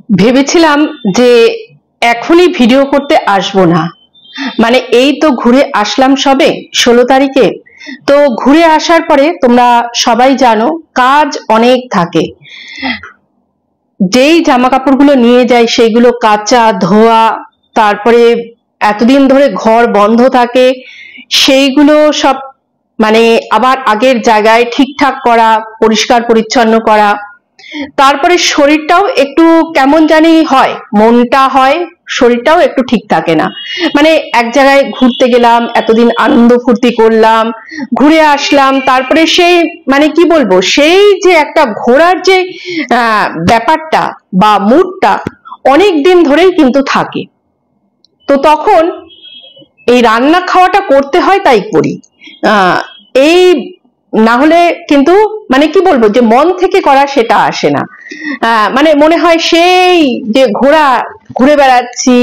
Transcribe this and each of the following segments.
ভেবেছিলাম যে এখনই ভিডিও করতে আসবো না, মানে এই তো ঘুরে আসলাম সবে 16 তারিখে। তো ঘুরে আসার পরে তোমরা সবাই জানো কাজ অনেক থাকে, যেই জামা কাপড়গুলো নিয়ে যাই সেগুলো কাচা ধোয়া, তারপরে এতদিন ধরে ঘর বন্ধ থাকে সেইগুলো সব মানে আবার আগের জায়গায় ঠিকঠাক করা, পরিষ্কার পরিচ্ছন্ন করা। তারপরে শরীরটাও একটু কেমন জানি হয়, মনটা হয়, শরীরটাও একটু ঠিক থাকে না। মানে এক জায়গায় ঘুরতে গেলাম, এতদিন আনন্দ ফুর্তি করলাম, ঘুরে আসলাম, তারপরে সেই মানে কি বলবো, সেই যে একটা ঘোরার যে ব্যাপারটা বা মুডটা অনেক দিন ধরেই কিন্তু থাকে। তো তখন এই রান্না খাওয়াটা করতে হয়, তাই করি। এই না হলে কিন্তু মানে কি বলবো, যে মন থেকে করা সেটা আসে না। মানে মনে হয় সেই যে ঘুরে বেড়াচ্ছি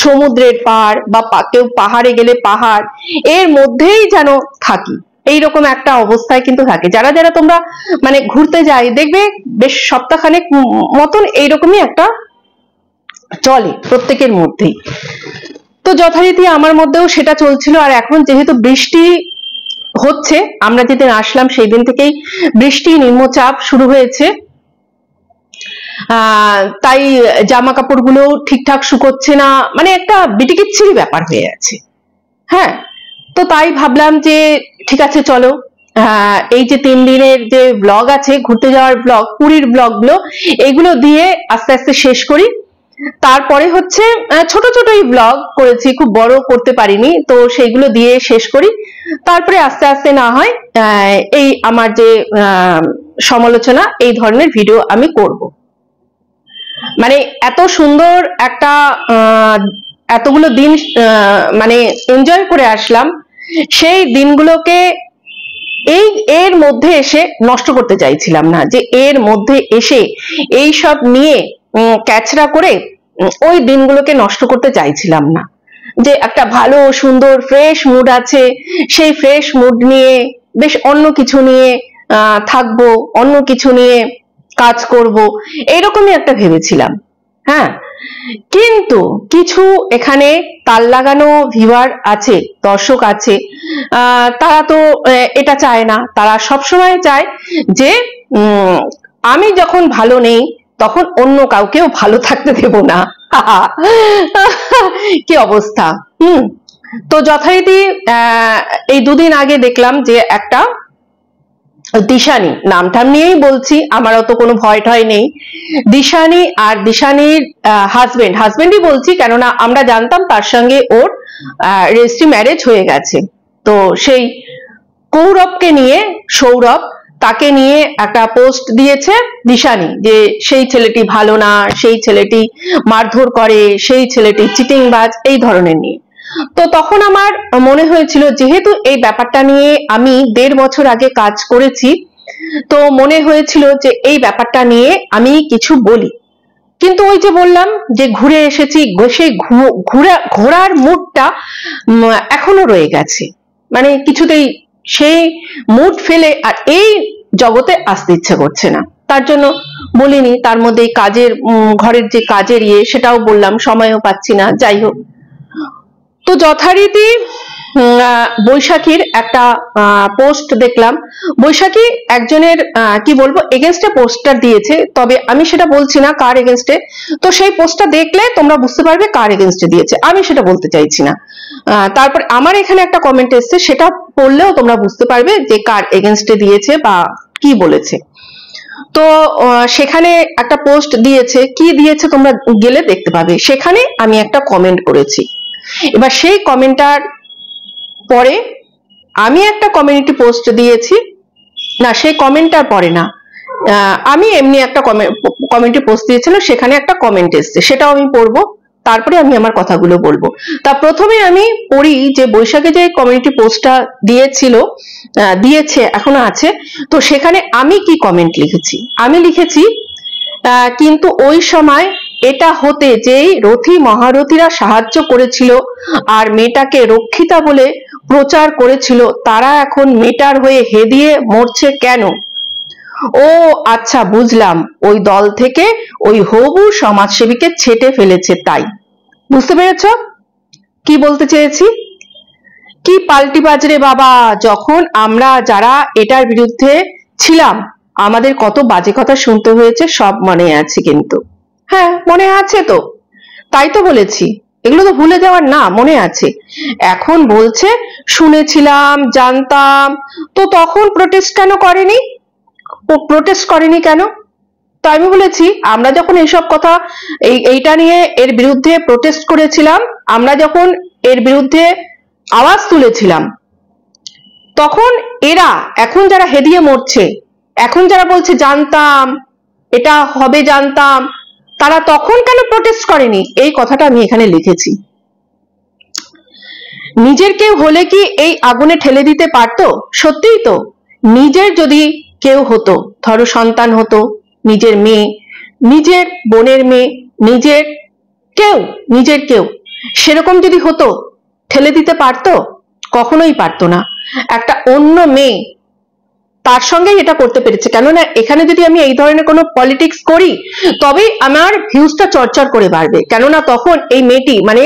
সমুদ্রের পাড় বা কেউ পাহাড়ে গেলে পাহাড়, এর মধ্যেই যেন থাকি, এইরকম একটা অবস্থায় কিন্তু থাকে। যারা যারা তোমরা মানে ঘুরতে যাই দেখবে বেশ সপ্তাহখানেক মতন এইরকমই একটা চলে প্রত্যেকের মধ্যেই। তো যথারীতি আমার মধ্যেও সেটা চলছিল। আর এখন যেহেতু বৃষ্টি হচ্ছে, আমরা যেদিন আসলাম সেই দিন থেকেই বৃষ্টি নিম্নচাপ শুরু হয়েছে, তাই জামা কাপড়গুলো ঠিকঠাক শুকোচ্ছে না, মানে একটা বিটিকিচ্ছিরি ব্যাপার হয়ে আছে। হ্যাঁ, তো তাই ভাবলাম যে ঠিক আছে চলো এই যে 3 দিনের যে ব্লগ আছে, ঘুরতে যাওয়ার ব্লগ, পুরীর ব্লগ গুলো, এগুলো দিয়ে আস্তে আস্তে শেষ করি। তারপরে হচ্ছে ছোট ছোটই ব্লগ করেছি, খুব বড় করতে পারিনি, তো সেইগুলো দিয়ে শেষ করি। তারপরে আস্তে আস্তে না হয় এই আমার যে সমালোচনা, এই ধরনের ভিডিও আমি করব। মানে এত সুন্দর একটা এতগুলো দিন মানে এনজয় করে আসলাম, সেই দিনগুলোকে এর মধ্যে এসে নষ্ট করতে চাইছিলাম না, যে এর মধ্যে এসে এই সব নিয়ে ক্যাচরা করে ওই দিনগুলোকে নষ্ট করতে চাইছিলাম না। যে একটা ভালো সুন্দর ফ্রেশ মুড আছে, সেই ফ্রেশ মুড নিয়ে বেশ অন্য কিছু নিয়ে থাকবো, অন্য কিছু নিয়ে কাজ করব, এইরকমই একটা ভেবেছিলাম। হ্যাঁ, কিন্তু কিছু এখানে তাল লাগানো ভিউয়ার আছে, দর্শক আছে, তারা তো এটা চায় না। তারা সবসময় চায় যে আমি যখন ভালো নেই তখন অন্য কাউকেও ভালো থাকতে দেব না। কি অবস্থা। তো যথারীতি এই 2 দিন আগে দেখলাম যে একটা দিশানি, নামটা নিয়েই বলছি, আমার অত কোনো ভয় ঠয় নেই, দিশানি আর দিশানির হাজবেন্ডই বলছি, কেননা আমরা জানতাম তার সঙ্গে ওর রেজিস্ট্রি ম্যারেজ হয়ে গেছে। তো সেই কৌরবকে নিয়ে, সৌরভ, তাকে নিয়ে একটা পোস্ট দিয়েছে দিশানি, যে সেই ছেলেটি ভালো না, সেই ছেলেটি মারধর করে, সেই ছেলেটি চিটিংবাজ, এই ধরনের নিয়ে। তো তখন আমার মনে হয়েছিল, যেহেতু এই ব্যাপারটা নিয়ে আমি 1.5 বছর আগে কাজ করেছি, তো মনে হয়েছিল যে এই ব্যাপারটা নিয়ে আমি কিছু বলি। কিন্তু ওই যে বললাম যে ঘুরে এসেছি, সেই ঘোরার মুডটা এখনো রয়ে গেছে, মানে কিছুতেই সেই মুড ফেলে আর এই জগতে আসতে ইচ্ছে করছে না। তার জন্য বলিনি, তার মধ্যে কাজের ঘরের যে কাজের সেটাও বললাম, সময়ও পাচ্ছি না। যাই হোক, তো যথারীতি বৈশাখীর একটা পোস্ট দেখলাম। বৈশাখী একজনের কি বলবো এগেনস্টে পোস্টটা দিয়েছে, তবে আমি সেটা বলছি না কার এগেনস্টে। তো সেই পোস্টটা দেখলে তোমরা বুঝতে পারবে কার এগেনস্টে দিয়েছে, আমি সেটা বলতে চাইছি না। তারপর আমার এখানে একটা কমেন্ট এসছে, সেটা পড়লেও তোমরা বুঝতে পারবে যে কার এগেনস্টে দিয়েছে বা কি বলেছে। তো সেখানে একটা পোস্ট দিয়েছে, কি দিয়েছে তোমরা গেলে দেখতে পাবে। সেখানে আমি একটা কমেন্ট করেছি। এবার সেই কমেন্টার পরে আমি একটা কমিউনিটি পোস্ট দিয়েছি, না সেই কমেন্টার পরে না, আমি এমনি একটা কমিউনিটি পোস্ট দিয়েছিলাম, সেখানে একটা কমেন্ট এসছে, সেটাও আমি পড়বো, তারপরে আমি আমার কথাগুলো বলবো। তা প্রথমে আমি পড়ি যে বৈশাখে যে কমিউনিটি পোস্টটা দিয়েছে এখনো আছে, তো সেখানে আমি কি কমেন্ট লিখেছি। আমি লিখেছি, কিন্তু ওই সময় এটা হতে যেই রথী মহারথীরা সাহায্য করেছিল আর মেয়েটাকে রক্ষিতা বলে প্রচার করেছিল, তারা এখন মেয়েটার হয়ে হেদিয়ে মরছে কেন? ও আচ্ছা, বুঝলাম, ওই দল থেকে ওই হবু সমাজসেবীকে ছেটে ফেলেছে, তাই। বুঝতে পেরেছ কি বলতে চেয়েছি? কি পাল্টি বাজরে বাবা, যখন আমরা যারা এটার বিরুদ্ধে ছিলাম আমাদের কত বাজে কথা শুনতে হয়েছে সব মনে আছে কিন্তু। হ্যাঁ মনে আছে তো, তাই তো বলেছি, এগুলো তো ভুলে যাওয়ার না, মনে আছে। এখন বলছে শুনেছিলাম, জানতাম, তো তখন প্রোটেস্ট কেন করেনি? প্রোটেস্ট করেনি কেন? তো আমি বলেছি আমরা যখন এইসব কথা এইটা নিয়ে এর বিরুদ্ধে প্রোটেস্ট করেছিলাম, আমরা যখন এর বিরুদ্ধে আওয়াজ তুলেছিলাম, তখন এরা এখন যারা হেদিয়ে মরছে, এখন যারা বলছে জানতাম, এটা হবে জানতাম, তারা তখন কেন প্রোটেস্ট করেনি? এই কথাটা আমি এখানে লিখেছি। নিজের কেউ হলে কি এই আগুনে ঠেলে দিতে পারতো? সত্যিই তো, নিজের যদি কেউ হতো, ধরো সন্তান হতো, নিজের মেয়ে, নিজের বোনের মেয়ে, নিজের কেউ সেরকম যদি হতো, ঠেলে দিতে পারতো? কখনোই পারতো না। একটা অন্য মেয়ে তার সঙ্গে এটা করতে পেরেছে, কেননা এখানে যদি আমি এই ধরনের কোনো পলিটিক্স করি তবেই আমার ভিউজটা চরচর করে বাড়বে, কেননা তখন এই মেয়েটি মানে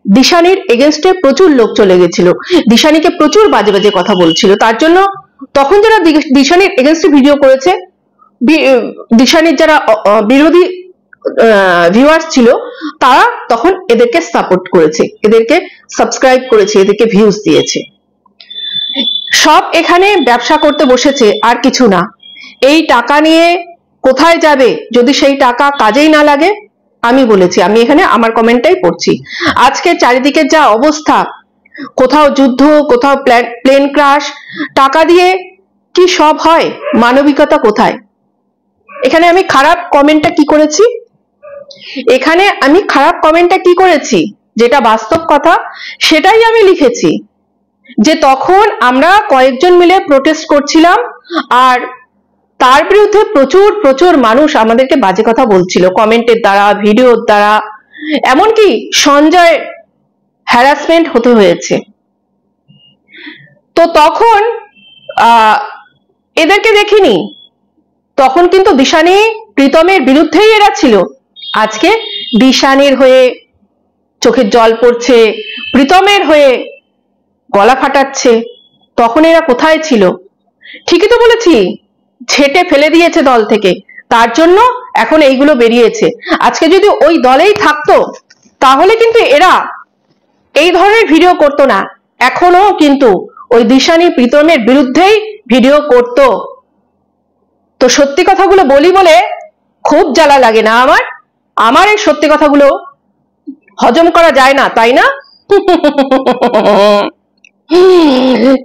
দিশানির এগেনস্টে প্রচুর লোক চলে গেছিল, দিশানিকে প্রচুর বাজে বাজে কথা বলছিল, তার জন্য তখন যারা দিশানির এগেনস্টে ভিডিও করেছে, দিশানির যারা বিরোধী ভিউয়ার্স ছিল, তারা তখন এদেরকে সাপোর্ট করেছে, এদেরকে সাবস্ক্রাইব করেছে, এদেরকে ভিউজ দিয়েছে। সব এখানে ব্যবসা করতে বসেছে, আর কিছু না। এই টাকা নিয়ে কোথায় যাবে যদি সেই টাকা কাজেই না লাগে? আমি বলেছি, আমি এখানে আমার কমেন্টটাই পড়ছি। আজকে চারিদিকে যা অবস্থা, কোথাও যুদ্ধ, কোথাও প্লেন ক্রাশ, টাকা দিয়ে কি সব হয়? মানবিকতা কোথায়? এখানে আমি খারাপ কমেন্টটা কি করেছি? এখানে আমি খারাপ কমেন্টটা কি করেছি? যেটা বাস্তব কথা সেটাই আমি লিখেছি, যে তখন আমরা কয়েকজন মিলে প্রোটেস্ট করছিলাম, আর তার বিরুদ্ধে প্রচুর প্রচুর মানুষ আমাদেরকে বাজে কথা বলছিল কমেন্টের দ্বারা, ভিডিওর দ্বারা, এমনকি সঞ্জয় হ্যারাসমেন্ট হতে হয়েছে। তো তখন এদেরকে দেখিনি, তখন কিন্তু দিশানি প্রীতমের বিরুদ্ধেই এরা ছিল। আজকে দিশানির হয়ে চোখের জল পড়ছে, প্রীতমের হয়ে গলা ফাটাচ্ছে, তখন এরা কোথায় ছিল? ঠিকই তো বলেছি, ছেটে ফেলে দিয়েছে দল থেকে, তার জন্য এখন এইগুলো বেরিয়েছে। আজকে যদি ওই দলেই থাকতো তাহলে কিন্তু এরা এই ধরনের ভিডিও করতো না, এখনো কিন্তু ওই দিশানি প্রীতমের বিরুদ্ধেই ভিডিও করতো। তো সত্যি কথাগুলো বলি বলে খুব জ্বালা লাগে না আমার এই সত্যি কথাগুলো হজম করা যায় না, তাই না?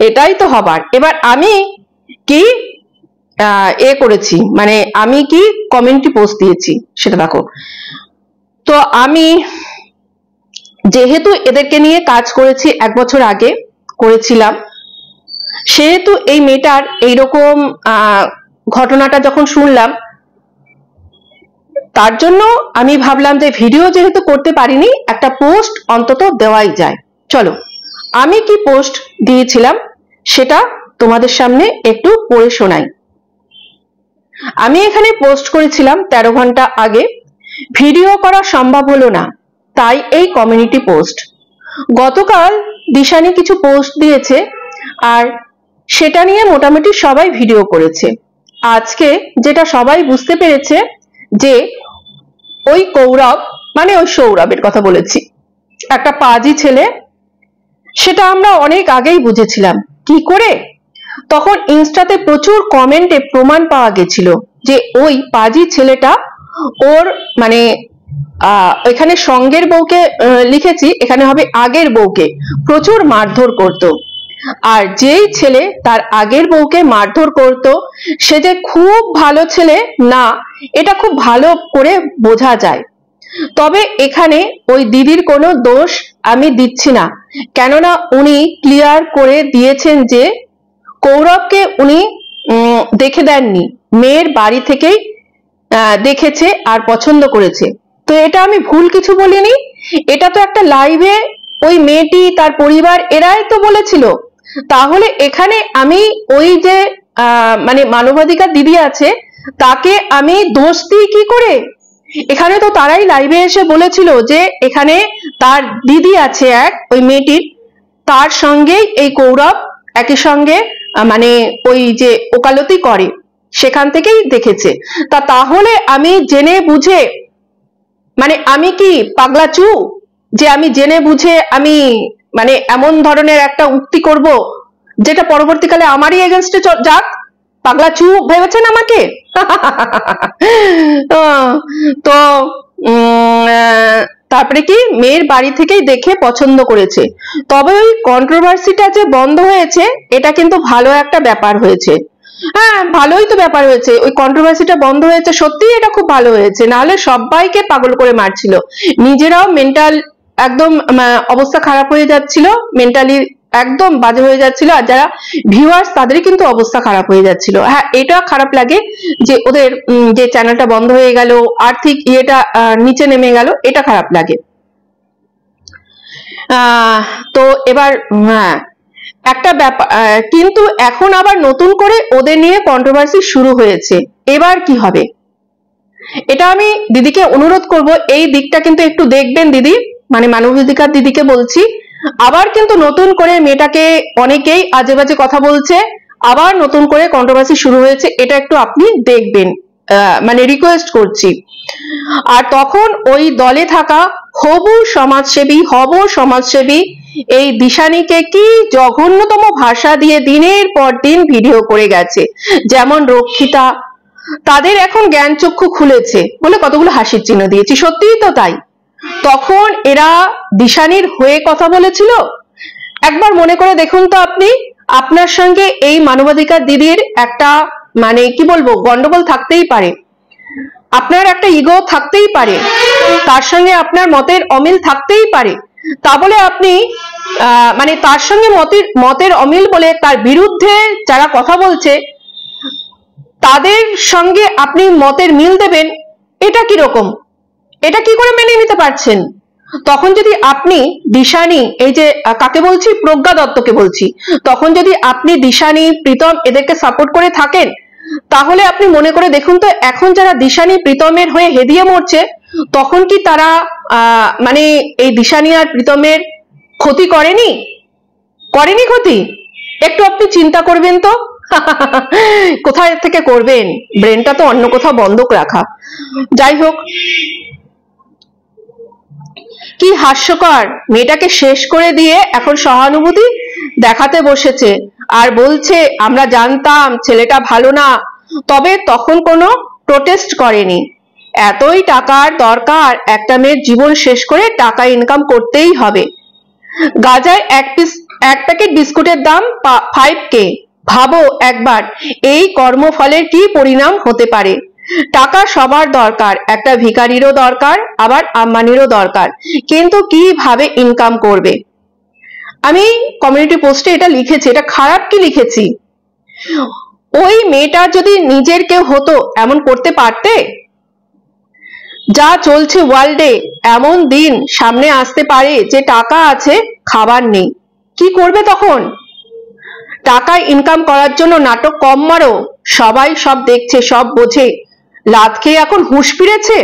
এটাই তো হবার। এবার আমি কি করেছি, মানে আমি কি কমিউনিটি পোস্ট দিয়েছি সেটা দেখো। তো আমি যেহেতু এদেরকে নিয়ে কাজ করেছি, 1 বছর আগে করেছিলাম, সেহেতু এই মেয়েটার এইরকম ঘটনাটা যখন শুনলাম, তার জন্য আমি ভাবলাম যে ভিডিও যেহেতু করতে পারিনি, একটা পোস্ট অন্তত দেওয়াই যায়। চলো আমি কি পোস্ট দিয়েছিলাম সেটা তোমাদের সামনে একটু পড়ে শোনাই। আমি এখানে পোস্ট করেছিলাম 13 ঘন্টা আগে, ভিডিও করা সম্ভব হলো না, তাই এই কমিউনিটি পোস্ট। গতকাল দিশানি কিছু পোস্ট দিয়েছে, আর সেটা নিয়ে মোটামুটি সবাই ভিডিও করেছে। আজকে যেটা সবাই বুঝতে পেরেছে যে ওই কৌরব, মানে ওই সৌরভের কথা বলেছি, একটা পাজি ছেলে, সেটা আমরা অনেক আগেই বুঝেছিলাম। কি করে? তখন ইনস্টাতে প্রচুর কমেন্টে প্রমাণ পাওয়া গেছিল যে ওই পাজি ছেলেটা ওর মানে এখানে সঙ্গের বউকে লিখেছি, এখানে হবে আগের বউকে প্রচুর মারধর করত। আর যেই ছেলে তার আগের বউকে মারধর করত সে যে খুব ভালো ছেলে না, এটা খুব ভালো করে বোঝা যায়। তবে এখানে ওই দিদির কোনো দোষ আমি দিচ্ছি না, কেননা উনি ক্লিয়ার করে দিয়েছেন যে কৌরবকে উনি দেখে দেননি, মেয়ের বাড়ি থেকেই দেখেছে আর পছন্দ করেছে। তো এটা আমি ভুল কিছু বলিনি, এটা তো একটা লাইভে ওই মেয়েটি, তার পরিবার, এরাই তো বলেছিল। তাহলে এখানে আমি ওই যে মানে মানবাধিকার দিদি আছে তাকে আমি দোষ দিই কি করে? এখানে তো তারাই লাইভে এসে বলেছিল যে এখানে তার দিদি আছে এক, ওই মেয়েটির, তার সঙ্গে এই কৌরব একই সঙ্গে মানে ওই যে ওকালতি করে, সেখান থেকেই দেখেছে। তাহলে আমি জেনে বুঝে, মানে আমি কি পাগলা চু যে আমি জেনে বুঝে আমি মানে এমন ধরনের একটা উক্তি করব যেটা পরবর্তীকালে আমারই এগেনস্টে যাক? পাগলা চু ভেবেছেন আমাকে? তো তারপরে কি মেয়ের বাড়ি থেকেই দেখে পছন্দ করেছে। তবে ওই কন্ট্রোভার্সিটা যে বন্ধ হয়েছে এটা কিন্তু ভালো একটা ব্যাপার হয়েছে। হ্যাঁ, ভালোই তো ব্যাপার হয়েছে, ওই কন্ট্রোভার্সিটা বন্ধ হয়েছে, সত্যিই এটা খুব ভালো হয়েছে। নাহলে সবাইকে পাগল করে মারছিল, নিজেরাও মেন্টাল একদম অবস্থা খারাপ হয়ে যাচ্ছিল, মেন্টালি একদম বাজে হয়ে যাচ্ছিল, আর যারা ভিউয়ার্স তাদের কিন্তু অবস্থা খারাপ হয়ে যাচ্ছিল। হ্যাঁ, এটা খারাপ লাগে যে ওদের যে চ্যানেলটা বন্ধ হয়ে গেল, আর্থিক ইয়েটা নিচে নেমে গেল, এটা খারাপ লাগে। তো এবার হ্যাঁ একটা ব্যাপার, কিন্তু এখন আবার নতুন করে ওদের নিয়ে কন্ট্রোভার্সি শুরু হয়েছে, এবার কি হবে? এটা আমি দিদিকে অনুরোধ করব, এই দিকটা কিন্তু একটু দেখবেন দিদি, মানে মানবাধিকার দিদিকে বলছি। আবার কিন্তু নতুন করে মেয়েটাকে অনেকেই আজে বাজে কথা বলছে, আবার নতুন করে কন্ট্রোভার্সি শুরু হয়েছে, এটা একটু আপনি দেখবেন, মানে রিকোয়েস্ট করছি। আর তখন ওই দলে থাকা হবু সমাজসেবী এই দিশানিকে কি জঘন্যতম ভাষা দিয়ে দিনের পর দিন ভিডিও করে গেছে, যেমন রক্ষিতা, তাদের এখন জ্ঞান চক্ষু খুলেছে বলে কতগুলো হাসির চিহ্ন দিয়েছি, সত্যিই তো তাই। তখন এরা দিশানির হয়ে কথা বলেছিল? একবার মনে করে দেখুন তো আপনি, আপনার সঙ্গে এই মানবাধিকার দিদির একটা মানে কি বলবো গন্ডগোল থাকতেই পারে, আপনার একটা ইগো থাকতেই পারে, তার সঙ্গে আপনার মতের অমিল থাকতেই পারে, তা বলে আপনি মানে তার সঙ্গে মতের অমিল বলে তার বিরুদ্ধে যারা কথা বলছে তাদের সঙ্গে আপনি মতের মিল দেবেন? এটা কি রকম? এটা কি করে মেনে নিতে পারছেন? তখন যদি আপনি দিশানি, এই যে কাকে বলছি, প্রজ্ঞা দত্তকে বলছি, তখন যদি আপনি দিশানি প্রীতম এদেরকে সাপোর্ট করে থাকেন, তাহলে আপনি মনে করে দেখুন তো এখন যারা দিশানি প্রীতমের হয়ে হেদিয়ে মরছে, তখন কি তারা মানে এই দিশানি আর প্রীতমের ক্ষতি করেনি? ক্ষতি? একটু আপনি চিন্তা করবেন তো। কোথায় থেকে করবেন? ব্রেনটা তো অন্য কোথাও বন্ধক রাখা। যাই হোক, কি হাস্যকর, মেয়েটাকে শেষ করে দিয়ে এখন সহানুভূতি দেখাতে বসেছে আর বলছে আমরা জানতাম ছেলেটা ভালো না, তবে তখন কোনো প্রোটেস্ট করেনি। এতই টাকার দরকার, একটা মেয়ের জীবন শেষ করে টাকা ইনকাম করতেই হবে। গাজায় এক প্যাকেট বিস্কুটের দাম 5K, ভাবো একবার এই কর্মফলের কি পরিণাম হতে পারে। টাকা সবার দরকার, একটা ভিখারিরও দরকার, আবার আম্বানিরও দরকার, কিন্তু কিভাবে ইনকাম করবে? আমি কমিউনিটি পোস্টে এটা লিখেছি, এটা খারাপ কি লিখেছি? ওই মেয়েটা যদি নিজের কেউ হতো এমন করতে পারতে? যা চলছে ওয়ার্ল্ডে, এমন দিন সামনে আসতে পারে যে টাকা আছে খাবার নেই, কি করবে তখন? টাকা ইনকাম করার জন্য নাটক কম মারো, সবাই সব দেখছে, সব বোঝে, লাত খেয়ে এখন হুঁশ ফিরেছে।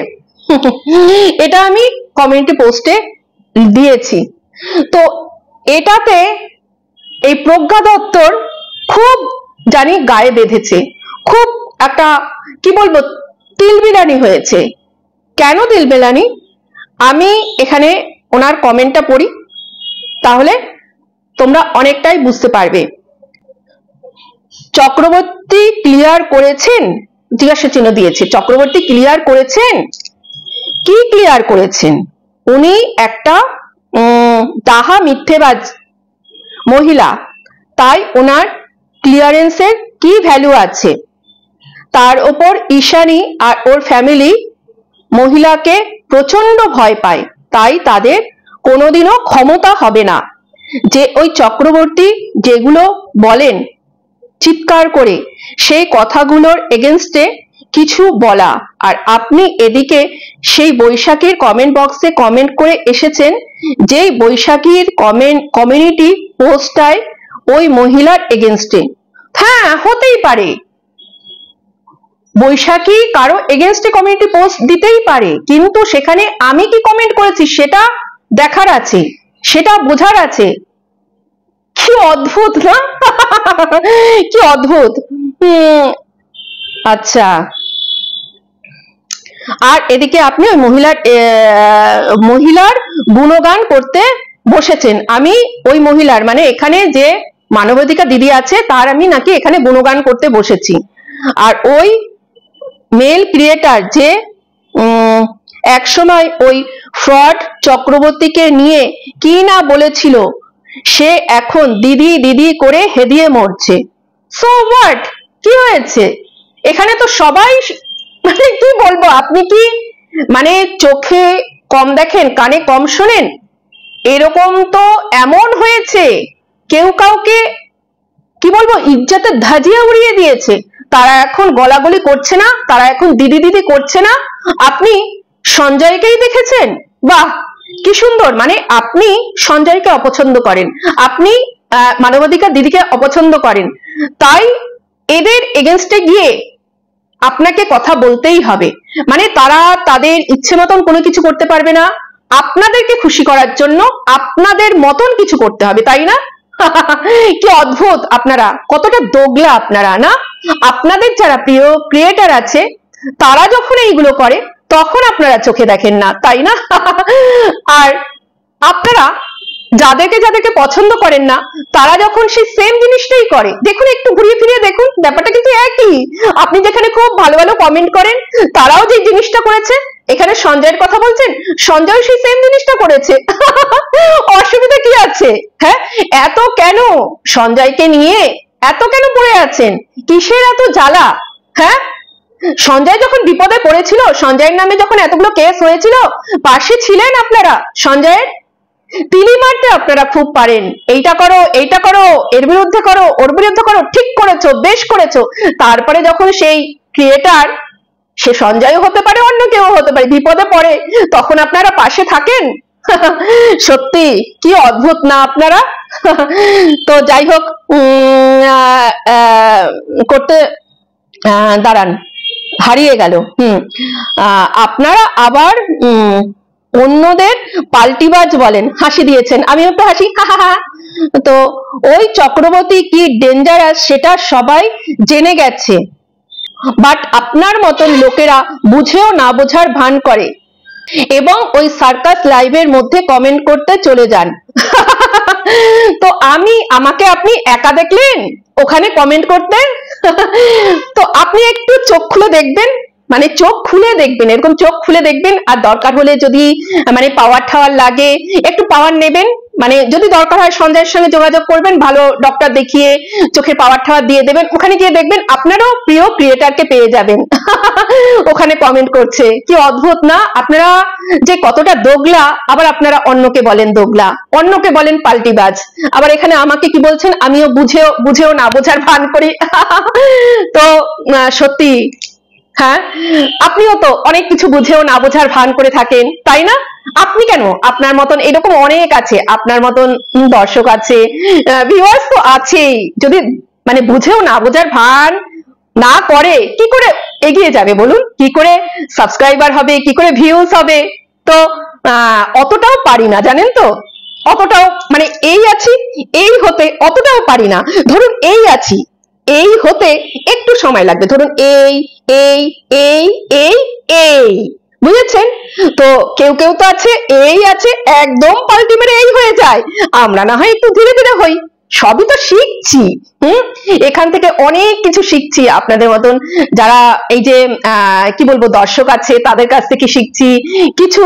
এটা আমি কমিউনিটি পোস্টে দিয়েছি। তো এটাতে এই প্রজ্ঞা দত্তর খুব জানি গায়ে বেঁধেছে, খুব একটা কি বলবো তিলবিলানি হয়েছে। কেন তিলবিলানি? আমি এখানে ওনার কমেন্টটা পড়ি, তাহলে তোমরা অনেকটাই বুঝতে পারবে। চক্রবর্তী ক্লিয়ার করেছেন, জিজ্ঞাসা চিহ্ন দিয়েছে, চক্রবর্তী ক্লিয়ার করেছেন? কি ক্লিয়ার করেছেন? উনি একটা ডাহা মিথ্যেবাজ মহিলা, তাই ওনার ক্লিয়ারেন্সের কি ভ্যালু আছে? তার ওপর ঈশানী আর ওর ফ্যামিলি মহিলাকে প্রচন্ড ভয় পায়, তাই তাদের কোনোদিনও ক্ষমতা হবে না যে ওই চক্রবর্তী যেগুলো বলেন চিৎকার করে সেই কথাগুলোর এগেনস্টে কিছু বলা। আর আপনি এদিকে সেই বৈশাখীর কমেন্ট বক্সে কমেন্ট করে এসেছেন, যেই বৈশাখীর কমিউনিটি পোস্টটায় ওই মহিলার এগেনস্টে, হ্যাঁ হতেই পারে, বৈশাখী কারো এগেনস্টে কমিউনিটি পোস্ট দিতেই পারে, কিন্তু সেখানে আমি কি কমেন্ট করেছি সেটা দেখার আছে, সেটা বোঝার আছে। কি অদ্ভুত না? কি অদ্ভুত। আচ্ছা, আর এদিকে আপনি ওই মহিলার গুণগান করতে বসেছেন। আমি ওই মহিলার মানে এখানে যে মানবাধিকার দিদি আছে তার আমি নাকি এখানে গুণগান করতে বসেছি। আর ওই মেল ক্রিয়েটার যে একসময় ওই ফ্রড চক্রবর্তীকে নিয়ে কি না বলেছিল, সে এখন দিদি দিদি করে হেদিয়ে মরছে। সো হোয়াট, কি হয়েছে? এখানে তো সবাই, মানে কি বলবো, আপনি কি মানে চোখে কম দেখেন কানে কম শোনেন? এরকম তো এমন হয়েছে কেউ কাউকে কি বলবো ইজ্জতের ধাজিয়া উড়িয়ে দিয়েছে, তারা এখন গলাগলি করছে না, তারা এখন দিদি দিদি করছে না। আপনি সঞ্জয়কেই দেখেছেন, বাহ কি সুন্দর, মানে আপনি সঞ্জয়কে অপছন্দ করেন, আপনি মানবাধিকার দিদিকে অপছন্দ করেন, তাই এদের এগেনস্টে গিয়ে আপনাকে কথা বলতেই হবে। মানে তারা তাদের ইচ্ছে মতন কোনো কিছু করতে পারবে না, আপনাদেরকে খুশি করার জন্য আপনাদের মতন কিছু করতে হবে, তাই না? কি অদ্ভুত, আপনারা কতটা দোগলা আপনারা না? আপনাদের যারা প্রিয় ক্রিয়েটার আছে তারা যখন এইগুলো করে তখন আপনারা চোখে দেখেন না, তাই না? আর আপনারা যাদেরকে যাদেরকে পছন্দ করেন না তারা যখন সেই সেম জিনিসটাই করে, দেখুন একটু ঘুরিয়ে ফিরিয়ে দেখুন, ব্যাপারটা কিন্তু একই। আপনি যেখানে খুব ভালো ভালো কমেন্ট করেন তারাও যে জিনিসটা করেছে, এখানে সঞ্জয়ের কথা বলছেন, সঞ্জয় সেই সেম জিনিসটা করেছে। অসুবিধা কি আছে? হ্যাঁ, এত কেন সঞ্জয়কে নিয়ে এত কেন পড়ে আছেন? কিসের এত জ্বালা? হ্যাঁ, সঞ্জয় যখন বিপদে পড়েছিল, সঞ্জয়ের নামে যখন এতগুলো কেস হয়েছিল, পাশে ছিলেন আপনারা সঞ্জয়ের। তিলি মারতে আপনারা খুব পারেন, এইটা করো এইটা করো, এর বিরুদ্ধে করো ওর বিরুদ্ধে করো, ঠিক করেছো বেশ করেছো। তারপরে যখন সেই ক্রিয়েটার, সে সঞ্জয় হতে পারে অন্য কেউ হতে পারে, বিপদে পড়ে তখন আপনারা পাশে থাকেন। সত্যি কি অদ্ভুত না আপনারা? তো যাই হোক, করতে দাঁড়ান, হারিয়ে গেল। আপনারা আবার অন্যদের পাল্টিবাজ বলেন, হাসি দিয়েছেন, আমি একটু হাসি, তো ওই চক্রবর্তী কি ডেঞ্জারাস সেটা সবাই জেনে গেছে, বাট আপনার মতন লোকেরা বুঝেও না বোঝার ভান করে এবং ওই সার্কাস লাইভের মধ্যে কমেন্ট করতে চলে যান। তো আমাকে আপনি একা দেখলেন ওখানে কমেন্ট করতে? তো আপনি একটু চোখ খুলে দেখবেন, মানে চোখ খুলে দেখবেন, এরকম চোখ খুলে দেখবেন, আর দরকার হলে যদি মানে পাওয়ার ঠাওয়ার লাগে একটু পাওয়ার নেবেন, মানে যদি দরকার হয় সঞ্জয়ের সঙ্গে যোগাযোগ করবেন, ভালো ডক্টর দেখিয়ে চোখের পাওয়ার ঠাওয়ার দিয়ে দেবেন, ওখানে গিয়ে দেখবেন আপনারও প্রিয় ক্রিয়েটারকে পেয়ে যাবেন ওখানে কমেন্ট করছে। কি অদ্ভুত না? আপনারা যে কতটা দোগলা, আবার আপনারা অন্যকে বলেন দোগলা, অন্যকে বলেন পাল্টিবাজ, আবার এখানে আমাকে কি বলছেন আমিও বুঝেও না বোঝার ভান করি। তো সত্যি, হ্যাঁ আপনিও তো অনেক কিছু বুঝেও না বোঝার ভান করে থাকেন, তাই না? আপনি কেন, আপনার মতন এরকম অনেক আছে, আপনার মতন দর্শক আছে, ভিউয়ার্স তো আছেই, যদি মানে বুঝেও না বোঝার ভান না করে কি করে এগিয়ে যাবে বলুন? কি করে সাবস্ক্রাইবার হবে, কি করে ভিউজ হবে? তো অতটাও পারি না জানেন তো, অতটাও মানে এই আছি এই হতে অতটাও পারি না। ধরুন এই আছি, এই হতে একটু সময় লাগবে, ধরুন এই এই এই এই এই, বুঝেছেন? তো কেউ কেউ তো আছে এই আছে একদম পাল্টি মেরে এই হয়ে যায়, আমরা না হয় একটু ধীরে ধীরে হই, সবই তো শিখছি। এখান থেকে অনেক কিছু শিখছি, আপনাদের মতন যারা এই যে কি বলবো দর্শক আছে তাদের কাছ থেকে শিখছি, কিছু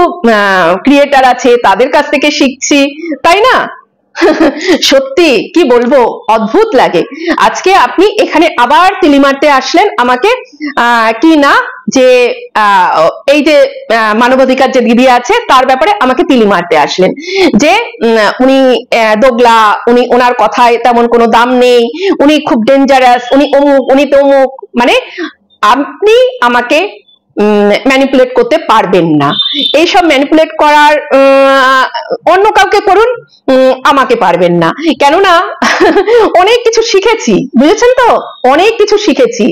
ক্রিয়েটার আছে তাদের কাছ থেকে শিখছি, তাই না? সত্যি কি বলবো, অদ্ভুত লাগে। আজকে আপনি এখানে আবার তিলি মারতে আসলেন আমাকে, কি না যে এই যে মানবাধিকার যে দিদি আছে তার ব্যাপারে আমাকে তিলি মারতে আসলেন, যে উনি দোগলা, উনি ওনার কথায় তেমন কোনো দাম নেই, উনি খুব ডেঞ্জারাস, উনি অমুক উনি তমুক, মানে আপনি আমাকে ম্যানিপুলেট করতে পারবেন না। এইসব ম্যানিপুলেট করার অন্য কাউকে করুন, আমাকে পারবেন না। কেননা অনেক কিছু শিখেছি, বুঝেছেন তো, অনেক কিছু শিখেছি।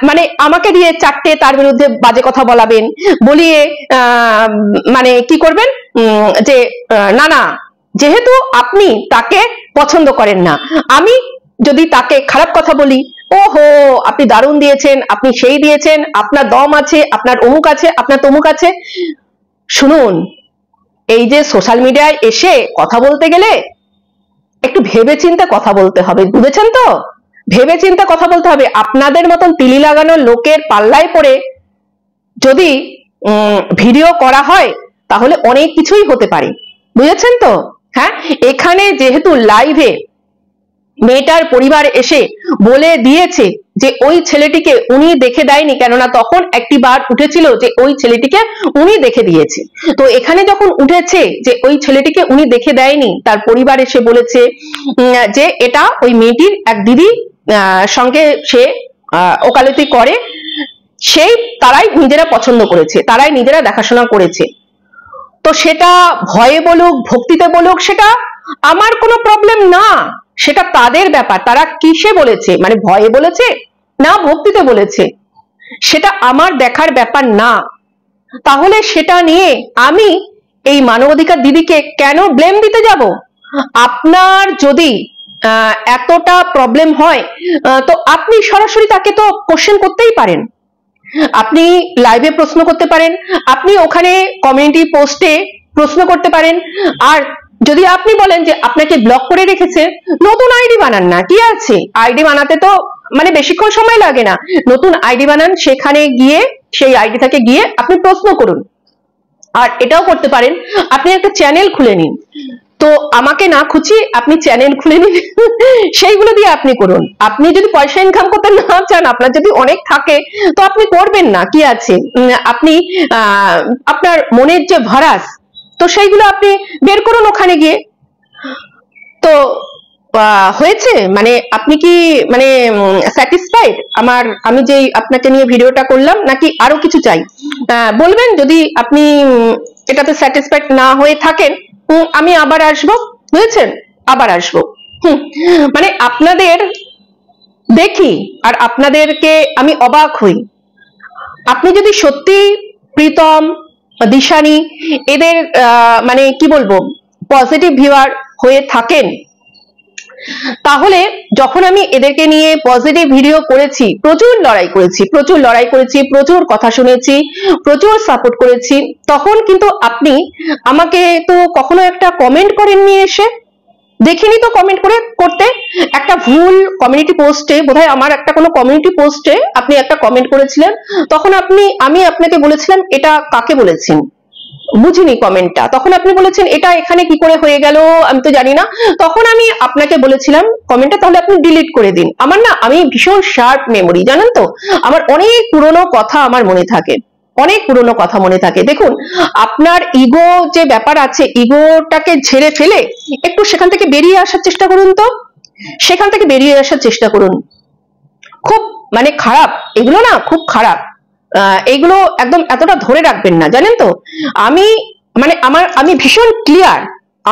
মানে আমাকে দিয়ে চারটে তার বিরুদ্ধে বাজে কথা বলাবেন, বলিয়ে মানে কি করবেন যে না না, যেহেতু আপনি তাকে পছন্দ করেন না, আমি যদি তাকে খারাপ কথা বলি, ওহো আপনি দারুণ দিয়েছেন, আপনি সেই দিয়েছেন, আপনার দম আছে, আপনার অমুক আছে, আপনার তমুক আছে। শুনুন, এই যে সোশ্যাল মিডিয়ায় এসে কথা বলতে গেলে একটু ভেবে চিন্তে কথা বলতে হবে, বুঝেছেন তো, ভেবে চিন্তে কথা বলতে হবে। আপনাদের মতন তিলি লাগানো লোকের পাল্লায় পড়ে যদি ভিডিও করা হয় তাহলে অনেক কিছুই হতে পারে, বুঝেছেন তো। হ্যাঁ, এখানে যেহেতু লাইভে মেয়েটার পরিবার এসে বলে দিয়েছে যে ওই ছেলেটিকে উনি দেখে দেয়নি, কেননা তখন একটি বার উঠেছিল যে ওই ছেলেটিকে উনি দেখে দিয়েছে। তো এখানে যখন উঠেছে যে ওই ছেলেটিকে উনি দেখে দেয়নি, তার পরিবার এসে বলেছে যে এটা ওই মেয়েটির এক দিদি সঙ্গে সে ওকালতি করে, সেই তারাই নিজেরা পছন্দ করেছে, তারাই নিজেরা দেখাশোনা করেছে। তো সেটা ভয়ে বলুক ভক্তিতে বলুক, সেটা আমার কোনো প্রবলেম না, সেটা তাদের ব্যাপার। তারা কিসে বলেছে, মানে ভয়ে বলেছে না ভক্তিতে বলেছে, সেটা আমার দেখার ব্যাপার না। তাহলে সেটা নিয়ে আমি এই মানবাধিকার দিদিকে কেন ব্লেম দিতে যাব? আপনার যদি এতটা প্রবলেম হয় তো আপনি সরাসরি তাকে তো কোশ্চেন করতেই পারেন, আপনি লাইভে প্রশ্ন করতে পারেন, আপনি ওখানে কমিউনিটি পোস্টে প্রশ্ন করতে পারেন। আর যদি আপনি বলেন যে আপনাকে ব্লক করে রেখেছে, নতুন আইডি বানান না, কি আছে, আইডি বানাতে তো মানে বেশিক্ষণ সময় লাগে না, নতুন আইডি বানান, সেখানে গিয়ে সেই আইডি থেকে গিয়ে আপনি প্রশ্ন করুন। আর এটাও করতে পারেন, আপনি একটা চ্যানেল খুলে নিন, তো আমাকে না খুঁজি আপনি চ্যানেল খুলে নিন, সেইগুলো দিয়ে আপনি করুন। আপনি যদি পয়সা ইনকাম করতে না চান, আপনার যদি অনেক থাকে তো আপনি করবেন না, কি আছে, আপনি আপনার মনের যে ভারাস, তো সেইগুলো আপনি বের করুন ওখানে গিয়ে। তো হয়েছে, মানে আপনি কি মানে স্যাটিসফাইড আমি যে আপনাকে নিয়ে ভিডিওটা করলাম, নাকি আরো কিছু চাই? বলবেন যদি আপনি এটাতে স্যাটিসফাইড না হয়ে থাকেন, আমি আবার আসবো, বুঝেছেন, আবার আসবো। মানে আপনাদের দেখি আর আপনাদেরকে আমি অবাক হই। আপনি যদি সত্যি প্রীতম, দিশানি এদের মানে কি বলবো পজিটিভ ভিউয়ার হয়ে থাকেন, তাহলে যখন আমি এদেরকে নিয়ে পজিটিভ ভিডিও করেছি, প্রচুর লড়াই করেছি, প্রচুর কথা শুনেছি, প্রচুর সাপোর্ট করেছি, তখন কিন্তু আপনি আমাকে তো কখনো একটা কমেন্ট করেননি, এসে দেখিনি তো কমেন্ট করতে। একটা ভুল কমিউনিটি পোস্টে, বোধহয় আমার একটা কোনো কমিউনিটি পোস্টে আপনি একটা কমেন্ট করেছিলেন, তখন আমি আপনাকে বলেছিলাম এটা কাকে বলেছেন, বুঝিনি কমেন্টটা, তখন আপনি বলেছেন এটা এখানে কি করে হয়ে গেল আমি তো জানি না। তখন আমি আপনাকে বলেছিলাম কমেন্টটা তাহলে আপনি ডিলিট করে দিন। আমার না, আমি ভীষণ শার্প মেমোরি, জানেন তো, আমার অনেক পুরনো কথা আমার মনে থাকে, অনেক পুরনো কথা মনে থাকে। দেখুন, আপনার ইগো যে ব্যাপার আছে, ইগোটাকে ঝেড়ে ফেলে একটু সেখান থেকে বেরিয়ে আসার চেষ্টা করুন, তো সেখান থেকে বেরিয়ে আসার চেষ্টা করুন। খুব মানে খারাপ এগুলো, না খুব খারাপ, এইগুলো একদম এতটা ধরে রাখবেন না, জানেন তো। আমি ভীষণ ক্লিয়ার,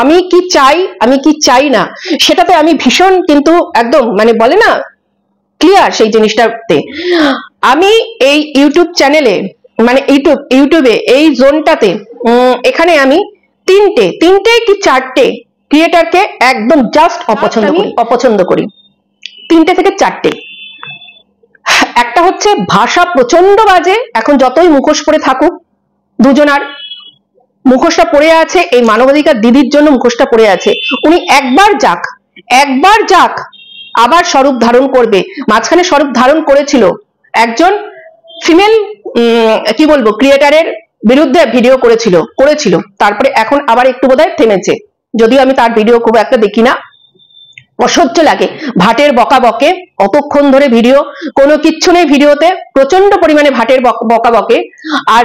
আমি কি চাই আমি কি চাই না সেটাতে আমি ভীষণ কিন্তু একদম মানে বলে না ক্লিয়ার সেই জিনিসটাতে। আমি এই ইউটিউব চ্যানেলে মানে ইউটিউবে এই জোনটাতে এখানে আমি তিনটে কি চারটে ক্রিয়েটারকে একদম জাস্ট অপছন্দ করি, তিনটে থেকে চারটে। একটা হচ্ছে ভাষা প্রচন্ড বাজে, এখন যতই মুখোশ পরে থাকুক, দুজনার মুখোশটা পড়ে আছে, এই মানবাধিকার দিদির জন্য মুখোশটা পড়ে আছে। উনি একবার যাক আবার স্বরূপ ধারণ করবে। মাঝখানে স্বরূপ ধারণ করেছিল একজন ফিমেল কি বলবো ক্রিয়েটারের বিরুদ্ধে ভিডিও করেছিল, তারপরে এখন আবার একটু বোধহয় থেমেছে, যদিও আমি তার ভিডিও খুব একটা দেখি না, অসহ্য লাগে, ভাটের বকা বকে, অতক্ষণ ধরে ভিডিও, কোনো কিচ্ছু নেই ভিডিওতে, প্রচন্ড পরিমাণে ভাটের বকা বকে। আর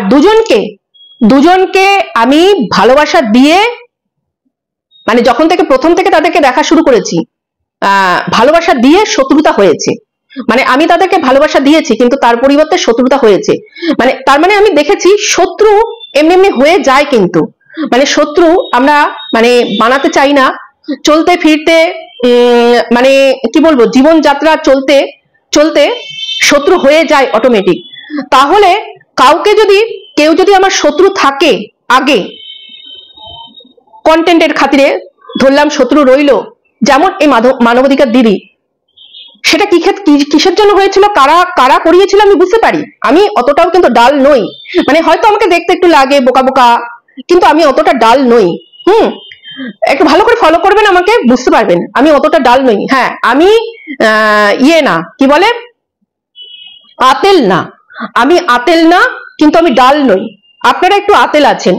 দুজনকে আমি ভালোবাসা দিয়ে, মানে যখন থেকে প্রথম থেকে তাদেরকে দেখা শুরু করেছি, ভালোবাসা দিয়ে শত্রুতা হয়েছে, মানে আমি তাদেরকে ভালোবাসা দিয়েছি, কিন্তু তার পরিবর্তে শত্রুতা হয়েছে। মানে তার মানে আমি দেখেছি শত্রু এমনি এমনি হয়ে যায়, কিন্তু মানে শত্রু আমরা মানে বানাতে চাই না। চলতে ফিরতে মানে কি বলবো, জীবনযাত্রা চলতে চলতে শত্রু হয়ে যায় অটোমেটিক। তাহলে কেউ যদি আমার শত্রু থাকে আগে, কন্টেন্টের খাতিরে ধরলাম শত্রু রইলো, যেমন এই মানবাধিকার দিদি, সেটা কিসের জন্য হয়েছিল, কারা কারা করিয়েছিল আমি বুঝতে পারি। আমি অতটাও কিন্তু ডাল নই, মানে হয়তো আমাকে দেখতে একটু লাগে বোকা বোকা, কিন্তু আমি অতটা ডাল নই। একটু ভালো করে ফলো করবেন আমাকে, বুঝতে পারবেন আমি অতটা ডাল নই। হ্যাঁ, আমি ইয়ে না, কি বলে, আতেল না, আমি আতেল না, কিন্তু আমি ডাল নই। আপনারা একটু আতেল আছেন,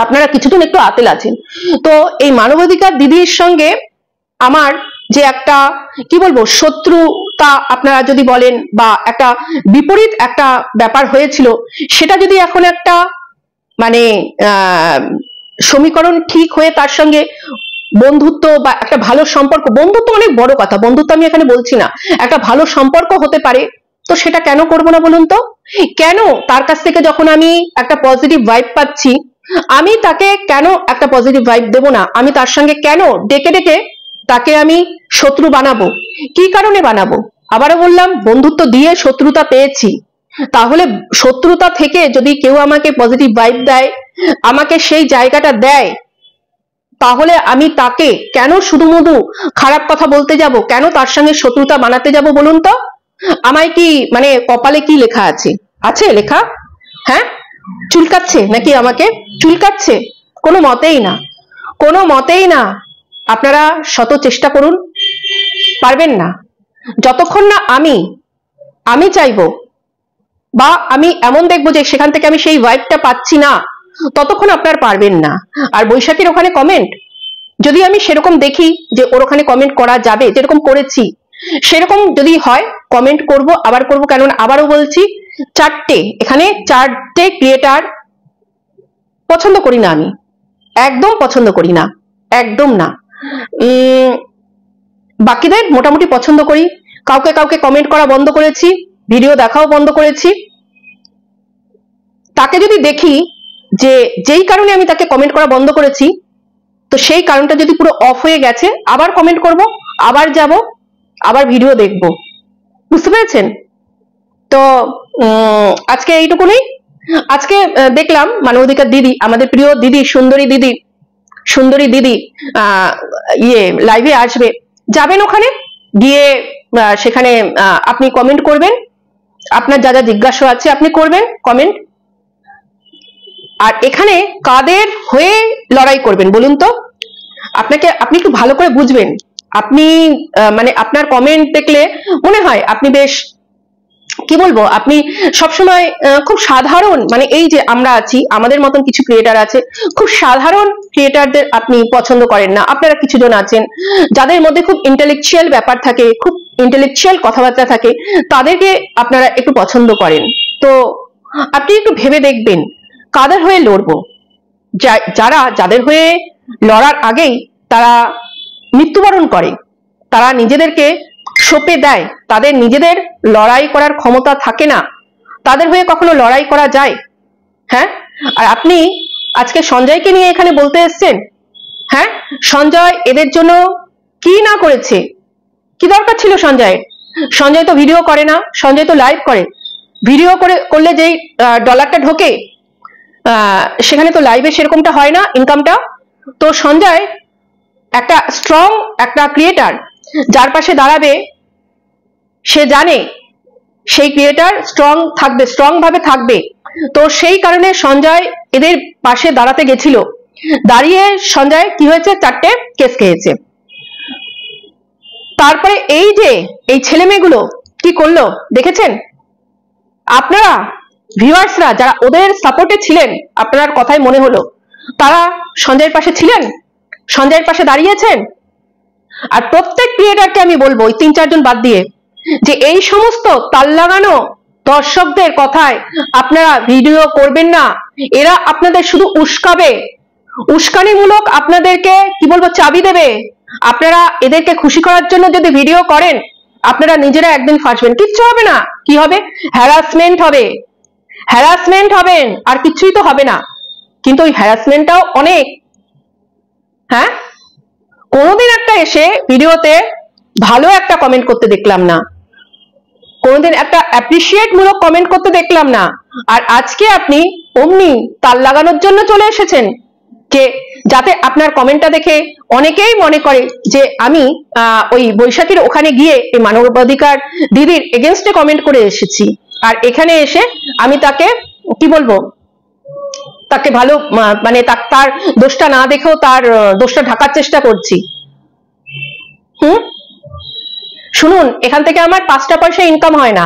আপনারা কিছুদিন একটু আতেল আছেন। তো এই মানবাধিকার দিদির সঙ্গে আমার যে একটা কি বলবো শত্রুতা আপনারা যদি বলেন, বা একটা বিপরীত একটা ব্যাপার হয়েছিল, সেটা যদি এখন একটা মানে সমীকরণ ঠিক হয়ে তার সঙ্গে বন্ধুত্ব বা একটা ভালো সম্পর্ক, বন্ধুত্ব অনেক বড় কথা, বন্ধুত্ব আমি এখানে বলছি না, একটা ভালো সম্পর্ক হতে পারে, তো সেটা কেন করবো না বলুন তো? কেন তার কাছ থেকে যখন আমি একটা পজিটিভ ভাইব পাচ্ছি, আমি তাকে কেন একটা পজিটিভ ভাইব দেব না? আমি তার সঙ্গে কেন ডেকে ডেকে তাকে আমি শত্রু বানাবো? কি কারণে বানাবো? আবারও বললাম, বন্ধুত্ব দিয়ে শত্রুতা পেয়েছি, তাহলে শত্রুতা থেকে যদি কেউ আমাকে পজিটিভ ভাইব দেয়, আমাকে সেই জায়গাটা দেয়, তাহলে আমি তাকে কেন শুধুমুধু খারাপ কথা বলতে যাব? কেন তার সঙ্গে শত্রুতা বানাতে যাব বলুন তো? আমায় কি মানে কপালে কি লেখা আছে? আছে লেখা? হ্যাঁ, চুলকাচ্ছে নাকি আমাকে? চুলকাচ্ছে? কোনো মতেই না, কোনো মতেই না। আপনারা শত চেষ্টা করুন, পারবেন না। যতক্ষণ না আমি চাইবো, বা আমি এমন দেখবো যে সেখান থেকে আমি সেই ভাইবটা পাচ্ছি না, ততক্ষণ আপনারা পারবেন না। আর বৈশাখীর ওখানে কমেন্ট, যদি আমি সেরকম দেখি যে ওর ওখানে কমেন্ট করা যাবে, যেরকম করেছি সেরকম যদি হয়, কমেন্ট করব, আবার করব। কেননা আবারও বলছি, এখানে চারটে ক্রিয়েটার পছন্দ করি না, আমি একদম পছন্দ করি না, একদম না। বাকিদের মোটামুটি পছন্দ করি, কাউকে কাউকে কমেন্ট করা বন্ধ করেছি, ভিডিও দেখাও বন্ধ করেছি। তাকে যদি দেখি যে যেই কারণে আমি তাকে কমেন্ট করা বন্ধ করেছি, তো সেই কারণটা যদি পুরো অফ হয়ে গেছে, আবার কমেন্ট করব, আবার যাব, আবার ভিডিও দেখব। বুঝতে পেরেছেন তো? আজকে এইটুকুনি। আজকে দেখলাম মানবাধিকার দিদি, আমাদের প্রিয় দিদি, সুন্দরী দিদি ইয়ে লাইভে আসবে, যাবেন ওখানে গিয়ে সেখানে আপনি কমেন্ট করবেন, আপনার যা যা জিজ্ঞাসা আছে আপনি করবেন কমেন্ট। আর এখানে কাদের হয়ে লড়াই করবেন বলুন তো? আপনি একটু ভালো করে বুঝবেন। আপনি মানে আপনার কমেন্ট দেখলে মনে হয় আপনি বেশ কি বলবো, আপনি সবসময় খুব সাধারণ, মানে এই যে আমরা আছি, আমাদের মতন কিছু ক্রিয়েটার আছে, খুব সাধারণ ক্রিয়েটারদের আপনি পছন্দ করেন না। আপনারা কিছু জন আছেন যাদের মধ্যে খুব ইন্টেলেকচুয়াল ব্যাপার থাকে, খুব ইন্টেলেকচুয়াল কথাবার্তা থাকে, তাদেরকে আপনারা একটু পছন্দ করেন। তো আপনি একটু ভেবে দেখবেন কাদের হয়ে লড়বো। যাদের হয়ে লড়ার আগেই তারা মৃত্যুবরণ করে, তারা নিজেদেরকে সঁপে দেয়, তাদের নিজেদের লড়াই করার ক্ষমতা থাকে না, তাদের হয়ে কখনো লড়াই করা যায়? হ্যাঁ, আর আপনি আজকে সঞ্জয়কে নিয়ে এখানে বলতে এসেছেন। হ্যাঁ, সঞ্জয় এদের জন্য কি না করেছে, কি দরকার ছিল সঞ্জয়ের? সঞ্জয় তো ভিডিও করে না, সঞ্জয় তো লাইভ করে। ভিডিও করলে যেই ডলারটা ঢোকে, সেখানে তো লাইভে সেরকমটা হয় না ইনকামটা। তো সঞ্জয় একটা স্ট্রং একটা ক্রিয়েটার, যার পাশে দাঁড়াবে সে জানে সেই ক্রিয়েটার স্ট্রং ভাবে থাকবে। তো সেই কারণে সঞ্জয় এদের পাশে দাঁড়াতে গেছিল, দাঁড়িয়ে সঞ্জয় কি হয়েছে, 4টে কেস খেয়েছে। তারপরে এই যে এই ছেলে মেয়েগুলো কি করলো দেখেছেন আপনারা? ভিউয়ার্সরা যারা ওদের সাপোর্টে ছিলেন, আপনার কথাই মনে হলো তারা সঞ্জয়ের পাশে ছিলেন, সঞ্জয়ের পাশে দাঁড়িয়েছেন। আর প্রত্যেক ক্রিয়েটারকে আমি বলবো, ওই 3-4 জন বাদ দিয়ে, যে এই সমস্ত তাল লাগানো দর্শকদের কথায় আপনারা ভিডিও করবেন না। এরা আপনাদের শুধু উস্কাবে, উস্কানিমূলক আপনাদেরকে কি বলবো চাবি দেবে। আপনারা এদেরকে খুশি করার জন্য যদি ভিডিও করেন, আপনারা নিজেরা একদিন ফাঁসবেন, কিচ্ছু হবে না। কি হবে? হ্যারাসমেন্ট হবে, হ্যারাসমেন্ট হবেন, আর কিছুই তো হবে না। কিন্তু ওই হ্যারাসমেন্টটাও অনেক। হ্যাঁ, কোনোদিন একটা এসে ভিডিওতে ভালো একটা কমেন্ট করতে দেখলাম না, কোনোদিন একটা অ্যাপ্রিসিয়েট মূলক কমেন্ট করতে দেখলাম না। আর আজকে আপনি অমনি তাল লাগানোর জন্য চলে এসেছেন, যে যাতে আপনার কমেন্টটা দেখে অনেকেই মনে করে যে আমি ওই বৈশাখীর ওখানে গিয়ে এই মানবাধিকার দিদির এগেনস্টে কমেন্ট করে এসেছি, আর এখানে এসে আমি তাকে কি বলবো, তাকে ভালো মানে তার দোষটা না দেখেও তার দোষটা ঢাকার চেষ্টা করছি। শুনুন, এখান থেকে আমার 5টা পয়সা ইনকাম হয় না,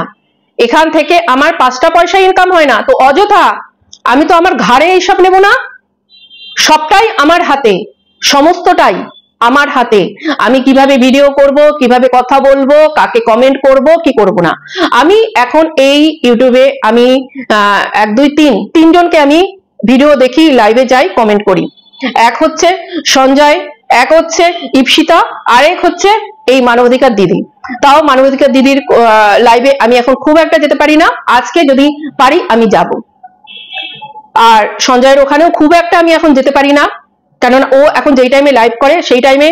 এখান থেকে আমার 5টা পয়সা ইনকাম হয় না, তো অযথা আমি তো আমার ঘাড়ে এইসব নেব না। সবটাই আমার হাতে, সমস্তটাই আমার হাতে। আমি কিভাবে ভিডিও করব, কিভাবে কথা বলবো, কাকে কমেন্ট করব, কি করব না। আমি এখন এই ইউটিউবে আমি 1 2 3 তিনজনকে আমি ভিডিও দেখি, লাইভে যাই, কমেন্ট করি। এক হচ্ছে সঞ্জয়, এক হচ্ছে ইপসিতা, আরেক হচ্ছে এই মানবাধিকার দিদি। তাও মানবাধিকার দিদির লাইভে আমি এখন খুব একটা যেতে পারি না, আজকে যদি পারি আমি যাব। আর সঞ্জয়ের ওখানেও খুব একটা আমি এখন যেতে পারি না, কেননা ও এখন যেই টাইমে লাইভ করে সেই টাইমে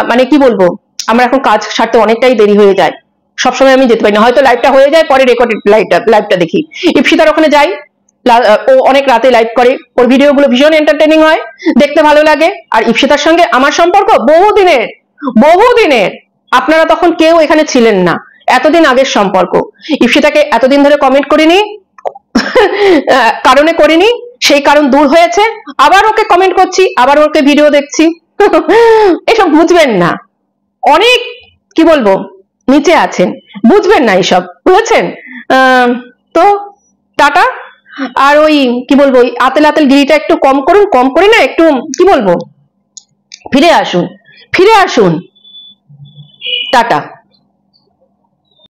মানে কি বলবো, আমার এখন কাজ সারতে অনেকটাই দেরি হয়ে যায়, সবসময় আমি যেতে পারি না। হয়তো লাইভটা হয়ে যায়, পরে রেকর্ডেড লাইভটা দেখি। ইপসিতার ওখানে যাই, ও অনেক রাতে লাইভ করে, ওর ভিডিওগুলো ভীষণ এন্টারটেইনিং হয়, দেখতে ভালো লাগে। আর ইপসিতার সঙ্গে আমার সম্পর্ক বহুদিনের। আপনারা তখন কেউ এখানে ছিলেন না, এতদিন আগের সম্পর্ক। ইপসিতাকে এতদিন ধরে কমেন্ট করিনি, কারণে করিনি, সেই কারণ দূর হয়েছে, আবার ওকে কমেন্ট করছি, আবার ওকে ভিডিও দেখছি। এসব বুঝবেন না, অনেক কি বলবো নিচে আছেন, বুঝবেন না এসব, বুঝেছেন? তো টাটা। আর ওই কি বলবো, ওই আতেল গিরিটা একটু কম করুন, কম করে না একটু কি বলবো, ফিরে আসুন, টাটা।